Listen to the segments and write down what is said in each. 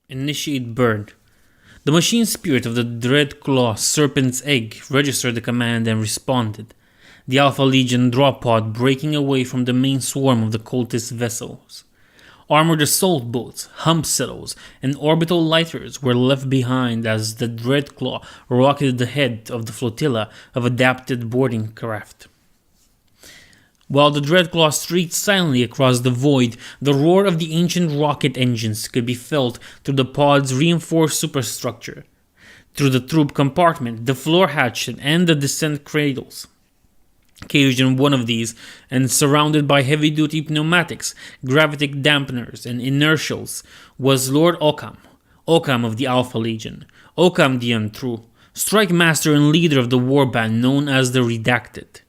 Initiate burn. The machine spirit of the Dreadclaw Serpent's Egg registered the command and responded, the Alpha Legion drop pod breaking away from the main swarm of the cultist vessels. Armored assault boats, hump settles, and orbital lighters were left behind as the Dreadclaw rocketed ahead of the flotilla of adapted boarding craft. While the Dreadclaw streaked silently across the void, the roar of the ancient rocket engines could be felt through the pod's reinforced superstructure, through the troop compartment, the floor hatch, and the descent cradles. Caged in one of these, and surrounded by heavy-duty pneumatics, gravitic dampeners, and inertials, was Lord Occam of the Alpha Legion, Occam the Untrue, strike master and leader of the warband known as the Redacted.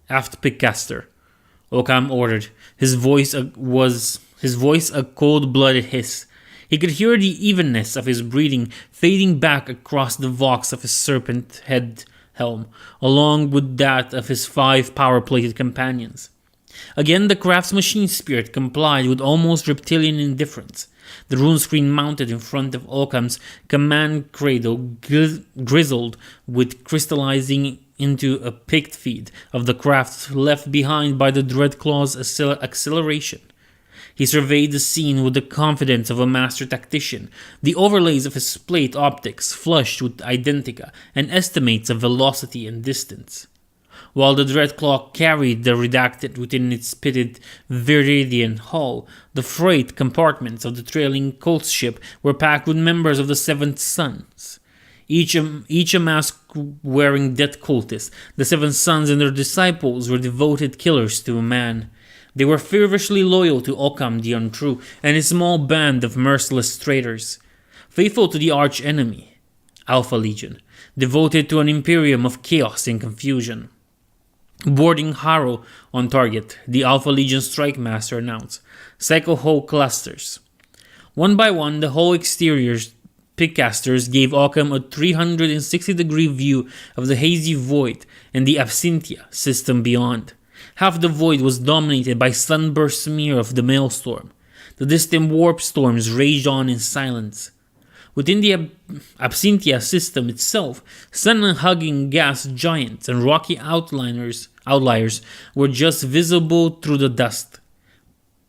Aft Pickcaster, Occam ordered, his voice a cold-blooded hiss. He could hear the evenness of his breathing fading back across the vox of his serpent head helm, along with that of his 5 power-plated companions. Again, the craft's machine spirit complied with almost reptilian indifference. The rune screen mounted in front of Occam's command cradle grizzled with crystallizing into a picked feed of the craft left behind by the Dreadclaw's acceleration. He surveyed the scene with the confidence of a master tactician, the overlays of his plate optics flushed with identica and estimates of velocity and distance. While the Dreadclaw carried the Redacted within its pitted Viridian hull, the freight compartments of the trailing cult ship were packed with members of the Seventh Sons. Each a mask-wearing death cultist, the Seven Sons and their disciples were devoted killers to a man. They were feverishly loyal to Occam the Untrue and his small band of merciless traitors, faithful to the arch-enemy, Alpha Legion, devoted to an imperium of chaos and confusion. Boarding Harrow on target, the Alpha Legion Strike Master announced, Psycho Hull clusters. One by one, the hull exteriors Pickcasters gave Occam a 360-degree view of the hazy void and the Absinthia system beyond. Half the void was dominated by sunburst smear of the Maelstrom. The distant warp storms raged on in silence. Within the Absinthia system itself, sun-hugging gas giants and rocky outliers were just visible through the dust.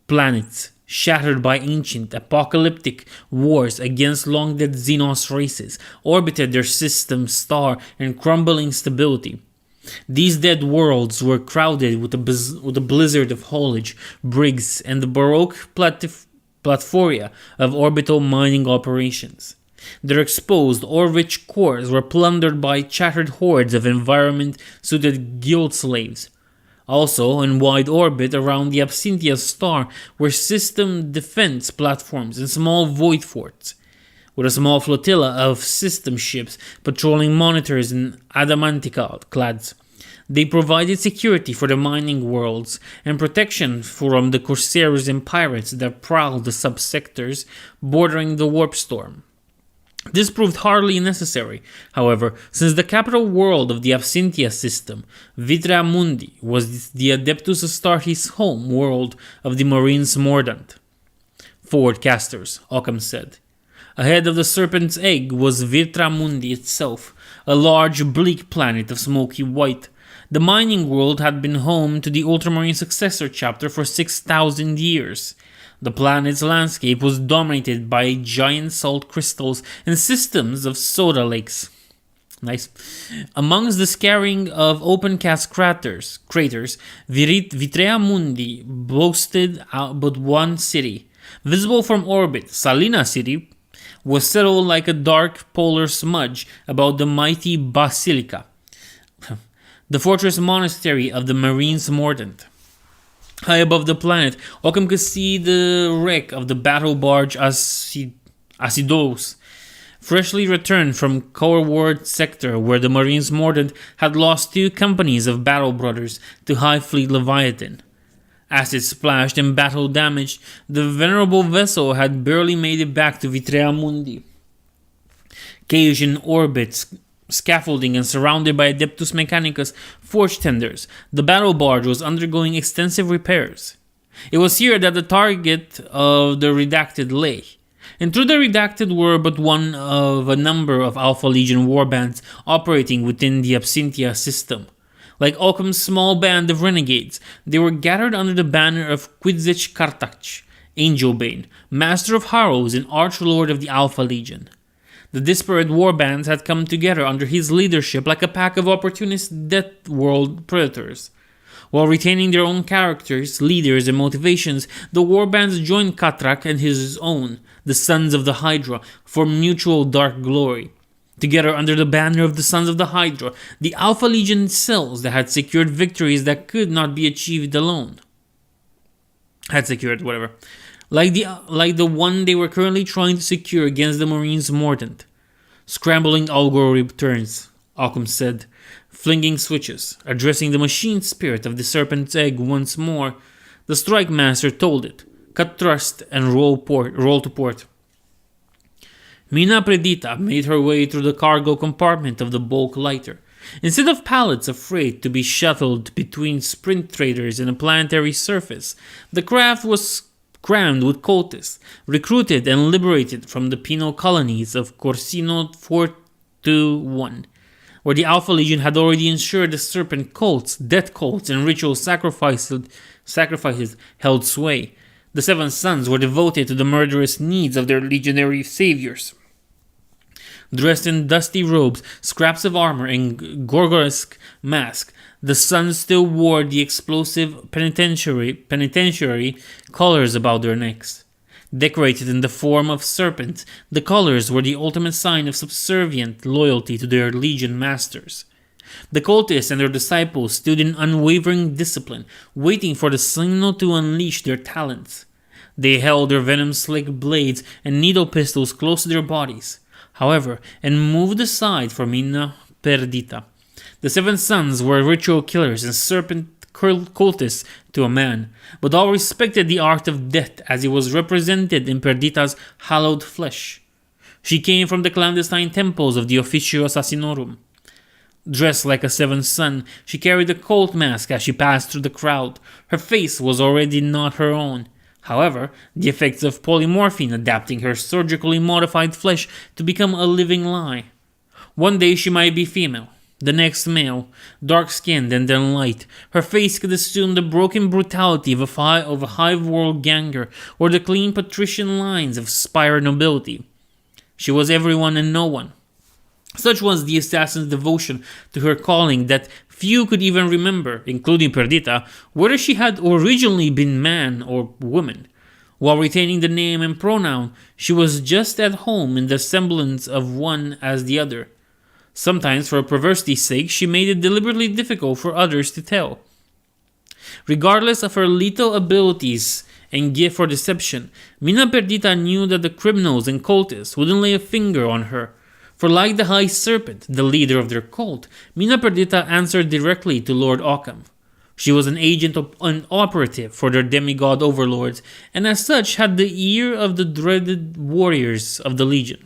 Planets, shattered by ancient, apocalyptic wars against long-dead Xenos races, orbited their system star in crumbling stability. These dead worlds were crowded with a blizzard of haulage, brigs, and the baroque platformia of orbital mining operations. Their exposed or rich cores were plundered by shattered hordes of environment-suited guild slaves. Also, in wide orbit around the Absinthia star were system defense platforms and small void forts, with a small flotilla of system ships patrolling monitors in adamantical clads. They provided security for the mining worlds and protection from the corsairs and pirates that prowled the subsectors bordering the warp storm. This proved hardly necessary, however, since the capital world of the Absinthia system, Vitrea Mundi, was the Adeptus Astartes home world of the Marines Mordant. Forward casters, Occam said. Ahead of the Serpent's Egg was Vitrea Mundi itself, a large bleak planet of smoky white. The mining world had been home to the Ultramarine Successor chapter for 6,000 years. The planet's landscape was dominated by giant salt crystals and systems of soda lakes. Nice. Amongst the scattering of open-cast craters, Vitrea Mundi boasted but one city. Visible from orbit, Salina City was settled like a dark polar smudge about the mighty Basilica, the fortress monastery of the Marines Mordant. High above the planet, Occam could see the wreck of the battle barge Acidos, freshly returned from Corward sector where the Marines Mordant had lost 2 companies of battle brothers to High Fleet Leviathan. Acid splashed and battle damaged, the venerable vessel had barely made it back to Vitrea Mundi. Caged in orbits, scaffolding and surrounded by Adeptus Mechanicus forge tenders, the battle barge was undergoing extensive repairs. It was here that the target of the Redacted lay, And through the Redacted were but one of a number of Alpha Legion warbands operating within the Absinthia system. Like Occam's small band of renegades, they were gathered under the banner of Quidzich Kartach, Angelbane, Master of Harrows and Archlord of the Alpha Legion. The disparate warbands had come together under his leadership like a pack of opportunist Death World predators. While retaining their own characters, leaders, and motivations, the warbands joined Katrak and his own, the Sons of the Hydra, for mutual dark glory. Together under the banner of the Sons of the Hydra, the Alpha Legion cells that had secured victories that could not be achieved alone. Like the one they were currently trying to secure against the Marines' Mordant. Scrambling Algor returns, Occam said, flinging switches, addressing the machine spirit of the Serpent's Egg once more. The Strike Master told it, cut thrust and roll to port. Mina Predita made her way through the cargo compartment of the bulk lighter. Instead of pallets of freight to be shuttled between sprint traders in a planetary surface, the craft was crammed with cultists, recruited and liberated from the penal colonies of Corsino 421, where the Alpha Legion had already ensured the serpent cults, death cults, and ritual sacrifices held sway. The Seven Sons were devoted to the murderous needs of their legionary saviors. Dressed in dusty robes, scraps of armor, and Gorgoresque mask, the Sons still wore the explosive penitentiary collars about their necks. Decorated in the form of serpents, the collars were the ultimate sign of subservient loyalty to their legion masters. The cultists and their disciples stood in unwavering discipline, waiting for the signal to unleash their talents. They held their venom-slick blades and needle pistols close to their bodies, however, and moved aside for Mina Perdita. The Seven Sons were ritual killers and serpent cultists to a man, but all respected the art of death as it was represented in Perdita's hallowed flesh. She came from the clandestine temples of the Officio Assassinorum. Dressed like a Seventh Son, she carried a cult mask as she passed through the crowd. Her face was already not her own. However, the effects of polymorphine adapting her surgically modified flesh to become a living lie. One day she might be female, the next male, dark-skinned and then light. Her face could assume the broken brutality of a hive-world ganger or the clean patrician lines of Spire nobility. She was everyone and no one. Such was the assassin's devotion to her calling that few could even remember, including Perdita, whether she had originally been man or woman. While retaining the name and pronoun, she was just at home in the semblance of one as the other. Sometimes, for perversity's sake, she made it deliberately difficult for others to tell. Regardless of her lethal abilities and gift for deception, Mina Perdita knew that the criminals and cultists wouldn't lay a finger on her. For like the High Serpent, the leader of their cult, Mina Perdita answered directly to Lord Occam. She was an agent and operative for their demigod overlords, and as such had the ear of the dreaded warriors of the Legion.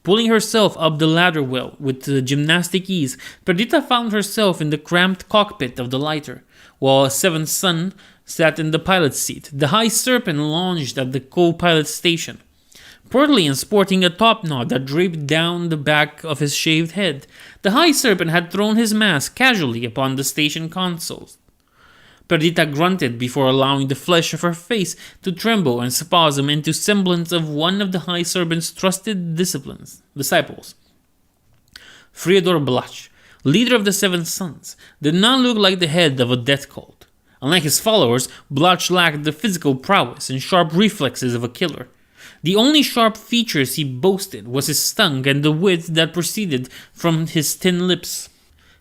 Pulling herself up the ladder well with gymnastic ease, Perdita found herself in the cramped cockpit of the lighter, while a Seventh Son sat in the pilot's seat. The High Serpent lounged at the co-pilot station. Portly and sporting a topknot that draped down the back of his shaved head, the High Serpent had thrown his mask casually upon the station console. Perdita grunted before allowing the flesh of her face to tremble and spasm into semblance of one of the High Serpent's trusted disciples. Fyodor Blach, leader of the Seven Sons, did not look like the head of a death cult. Unlike his followers, Blach lacked the physical prowess and sharp reflexes of a killer. The only sharp features he boasted was his tongue and the wit that proceeded from his thin lips.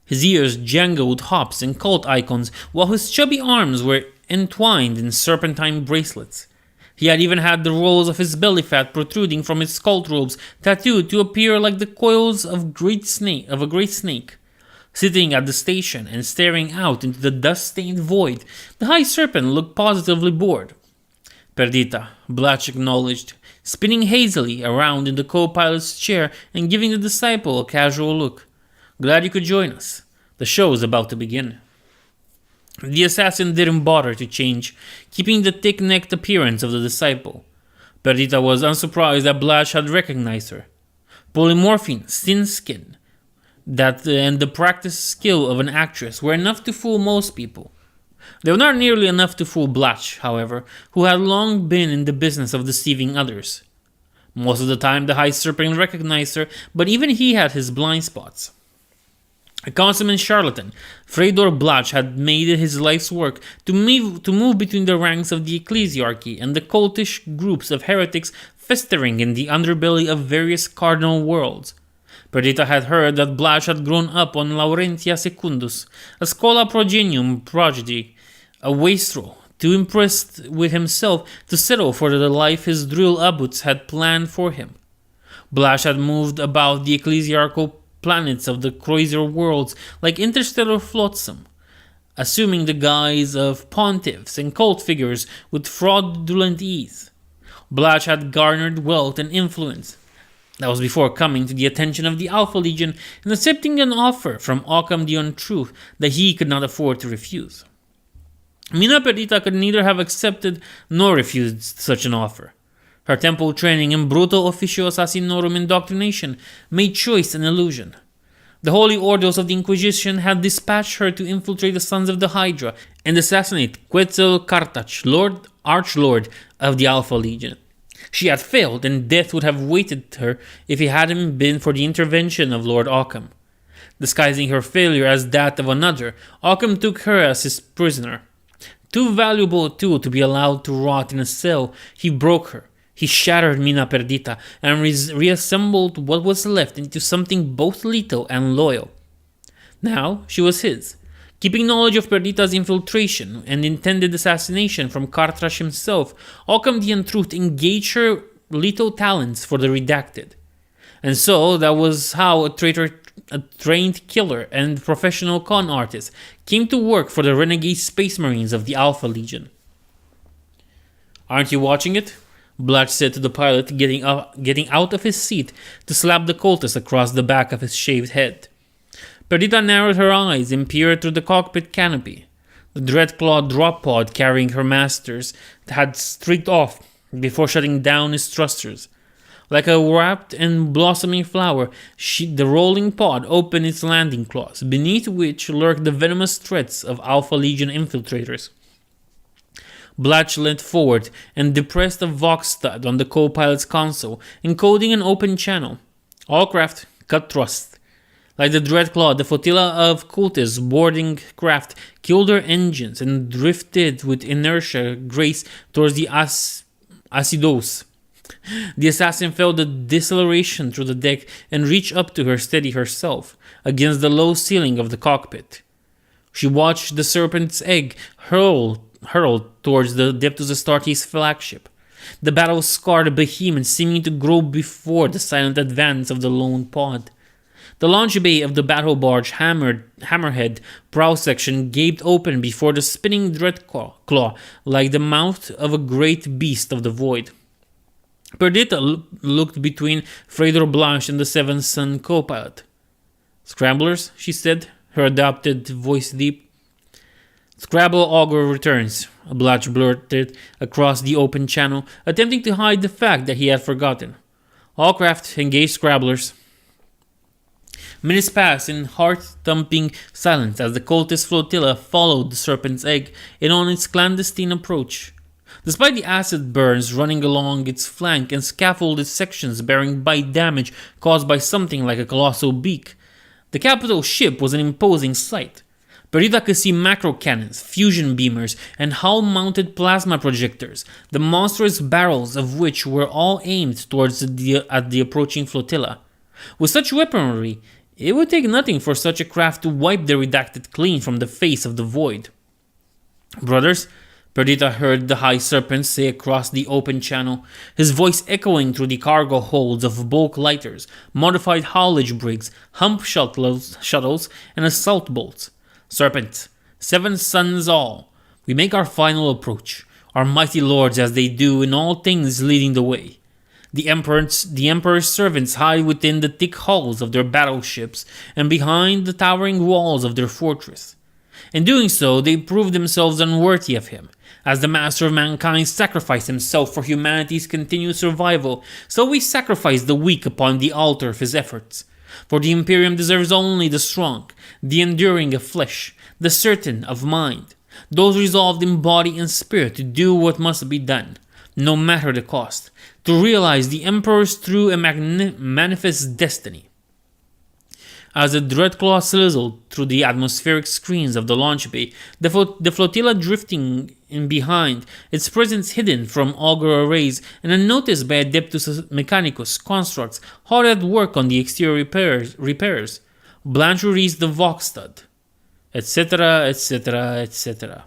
His ears jangled hops and cult icons, while his chubby arms were entwined in serpentine bracelets. He had even had the rolls of his belly fat protruding from his cult robes tattooed to appear like the coils of a great snake. Sitting at the station and staring out into the dust-stained void, the High Serpent looked positively bored. Perdita, Blach acknowledged, spinning hazily around in the co-pilot's chair and giving the disciple a casual look. Glad you could join us. The show is about to begin. The assassin didn't bother to change, keeping the thick-necked appearance of the disciple. Perdita was unsurprised that Blatch had recognized her. Polymorphine, thin skin, and the practiced skill of an actress were enough to fool most people. They were not nearly enough to fool Blatch, however, who had long been in the business of deceiving others. Most of the time the High Serpent recognized her, but even he had his blind spots. A consummate charlatan, Fedor Blatch had made it his life's work to move between the ranks of the ecclesiarchy and the cultish groups of heretics festering in the underbelly of various cardinal worlds. Perdita had heard that Blatch had grown up on Laurentia Secundus, a Schola Progenium prodigy, a wastrel, too impressed with himself to settle for the life his drill abbots had planned for him. Blatch had moved about the ecclesiarchal planets of the Croiser worlds like interstellar flotsam, assuming the guise of pontiffs and cult figures with fraudulent ease. Blatch had garnered wealth and influence. That was before coming to the attention of the Alpha Legion and accepting an offer from Occam the Untruth that he could not afford to refuse. Mina Perdita could neither have accepted nor refused such an offer. Her temple training and brutal officio assassinorum indoctrination made choice an illusion. The holy orders of the Inquisition had dispatched her to infiltrate the sons of the Hydra and assassinate Quetzalcoatlach, Archlord of the Alpha Legion. She had failed, and death would have awaited her if it hadn't been for the intervention of Lord Occam. Disguising her failure as that of another, Occam took her as his prisoner. Too valuable a tool to be allowed to rot in a cell, he broke her. He shattered Mina Perdita and reassembled what was left into something both lethal and loyal. Now she was his. Keeping knowledge of Perdita's infiltration and intended assassination from Carthage himself, Occam the Untruth engaged her lethal talents for the redacted. And so that was how a trained killer and professional con artist came to work for the renegade space marines of the Alpha Legion. "Aren't you watching it?" Blatch said to the pilot, getting out of his seat to slap the cultist across the back of his shaved head. Perdita narrowed her eyes and peered through the cockpit canopy. The Dreadclaw drop pod carrying her masters had streaked off before shutting down its thrusters. Like a wrapped and blossoming flower, the rolling pod opened its landing claws, beneath which lurked the venomous threats of Alpha Legion infiltrators. Blatch leant forward and depressed a Vox stud on the co-pilot's console, encoding an open channel. All craft, cut thrust. Like the Dreadclaw, the flotilla of cultists boarding craft killed their engines and drifted with inertia grace towards the Acidos. The assassin felt the deceleration through the deck and reached up to steady herself against the low ceiling of the cockpit. She watched the Serpent's Egg hurled towards the Deptus Astartes flagship. The battle-scarred behemoth seeming to grow before the silent advance of the lone pod. The launch bay of the battle barge hammerhead prow section gaped open before the spinning Dreadclaw like the mouth of a great beast of the void. Perdita looked between Fedor Blatch and the Seventh Son co-pilot. "Scramblers," she said, her adopted voice deep. "Scrabble Augur returns," Blatch blurted across the open channel, attempting to hide the fact that he had forgotten. "All craft, engage Scrabblers." Minutes passed in heart-thumping silence as the cultist flotilla followed the Serpent's Egg on its clandestine approach. Despite the acid burns running along its flank and scaffolded sections bearing bite damage caused by something like a colossal beak, the capital ship was an imposing sight. Perdita could see macro cannons, fusion beamers, and hull-mounted plasma projectors, the monstrous barrels of which were all aimed towards the approaching flotilla. With such weaponry, it would take nothing for such a craft to wipe the redacted clean from the face of the void. "Brothers," Perdita heard the High Serpent say across the open channel, his voice echoing through the cargo holds of bulk lighters, modified haulage brigs, hump shuttles, and assault bolts. "Serpent, 7 sons all, we make our final approach, our mighty lords as they do in all things leading the way. The Emperor's servants hide within the thick hulls of their battleships and behind the towering walls of their fortress. In doing so, they prove themselves unworthy of him. As the master of mankind sacrificed himself for humanity's continued survival, so we sacrifice the weak upon the altar of his efforts. For the Imperium deserves only the strong, the enduring of flesh, the certain of mind, those resolved in body and spirit to do what must be done, no matter the cost, to realize the Emperor's true and manifest destiny. As the Dreadclaw sizzled through the atmospheric screens of the launch bay, the flotilla drifting in behind, its presence hidden from augur arrays and unnoticed by Adeptus Mechanicus constructs hard at work on the exterior repairs, Blanche released the Voxstud, etc., etc., etc.